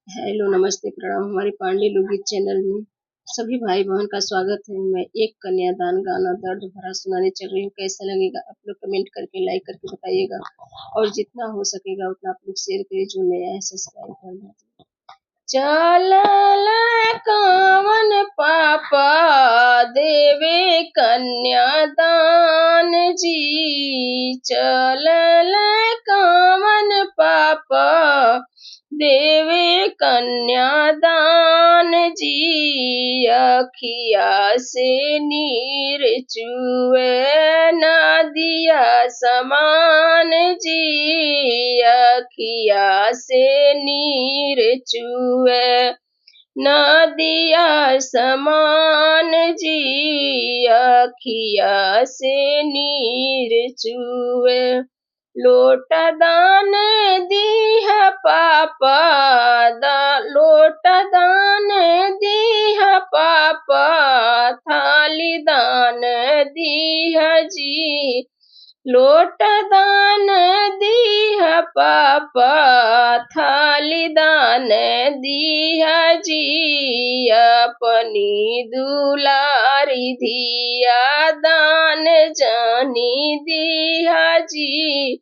Hello, नमस्ते, प्रणाम। हमारे पांडे लोकगीत चैनल में सभी भाई बहन का स्वागत है। मैं एक कन्यादान गाना दर्द भरा सुनाने चल रही हूँ। कैसा लगेगा आप लोग कमेंट करके लाइक करके बताइएगा, और जितना हो सकेगा उतना आप लोग शेयर करिए। जो नया है सब्सक्राइब कर दीजिए। चलल कवन पापा देवे कन्यादान जी, चलल कवन पापा देवे कन्यादान जी, अखिया से नीर चुए नदिया समान जी, अखिया से नीर चुए नदिया समान जी, अखिया से नीर चुए। लोट दान दीह पापा लोट दान दीह पापा, थाली दान दीह जी, लोट दान दीह पापा, थाली दान दीह जी, अपनी दुलारी धिया दान जानी दीह जी,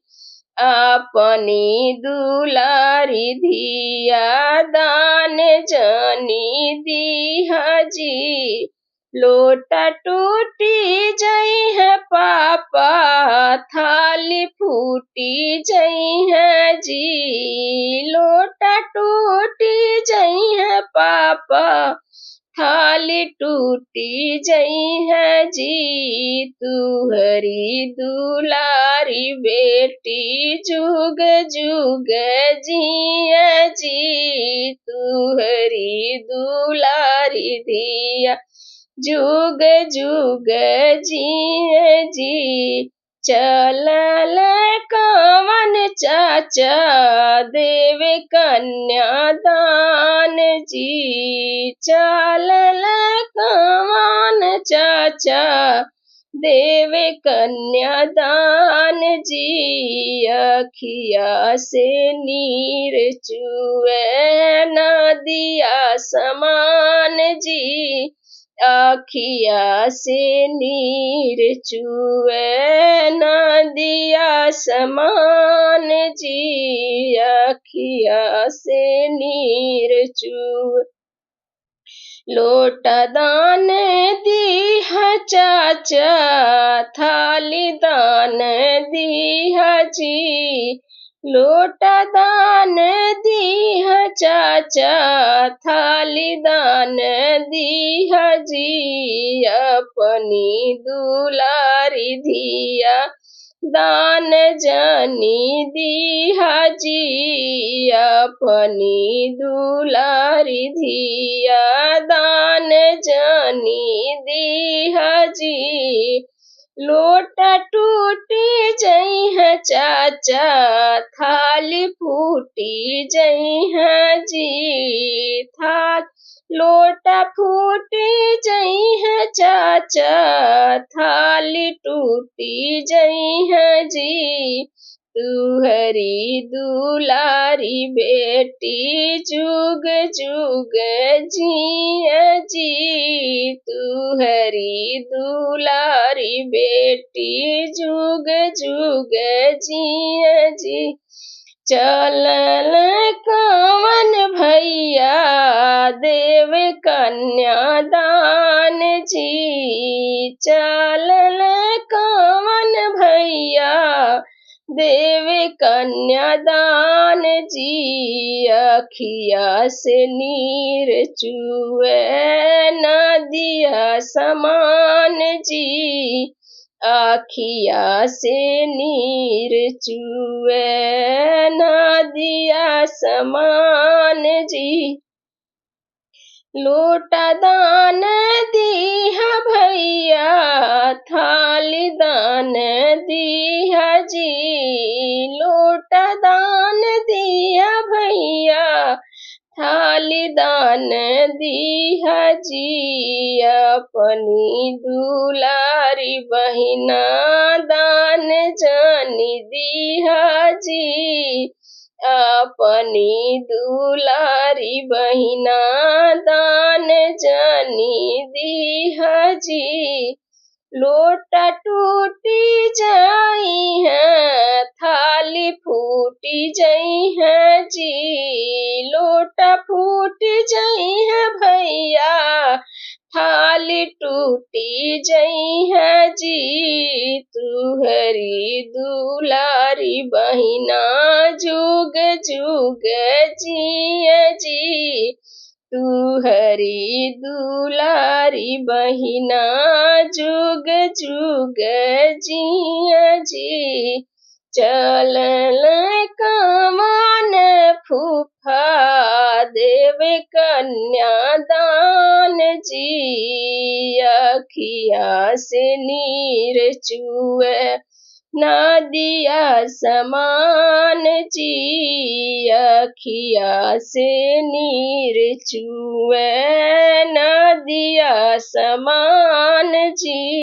अपनी दुलारी धिया दान जानी दीह जी। लोटा टूटी जई है पापा, थाली फूटी जई है जी, लोटा टूटी जई है पापा, थाली टूटी जई है जी, तुहरी दुलारी बेटी जुग जुग जिया जी, तुहरी दुलारी धिया जुग जुग जिए जी। चलल कवन चाचा देवे कन्यादान जी, चलल कवन चाचा देवे कन्यादान जी, अखिया से नीर चुए नदिया समान जी, अखिया से नीर चुए नदिया समान जी, अखिया से नीर चुए। लोट दान दीह चाचा, थाली दान दीह जी, लोट दान दीह चाचा, थाली दान दीह जी, अपनी दुलारी धिया दान जानी दीहा जी, अपनी दुलारी धिया दान जानी दीहा जी। लोटा टूटी जई है चाचा, थाली फूटी जई है जी, लोटा फूटी जई है चाचा, थाली टूटी जई है जी, तुहरी दुलारी बेटी जुग जुग जिया जी, तुहरी दुलारी बेटी जुग जुग जिया जी। चलल कवन भैया देव कन्यादान जी, चलल कवन भैया देव कन्यादान जी, अखिया से नीर चुए नदिया समान जी, आखिया से नीर चुए नदिया समान जी। लोटा दान दीहा भैया, थाली दान दीहा जी, लोटा दान दिया भैया, थाली दान दीहा जी, अपनी दुलारी बहिना दान जानी दीहा जी, अपनी दुलारी बहिना दान जानी दीहा जी। लोटा टूटी जाई है थाली फूटी जाई है जी। लोटा फूटी जाई है भैया थाली टूटी जाई है जी। तुहरी दुलारी बहिना जुग जुग जिया जी। तुहरी दुलारी बहिना जुग जुग जिया जी। चलल कमान फूफा देवे कन्यादान जी। अखिया से नीर चुए नदिया समान जी। अखिया से नीर चुए नदिया समान जी।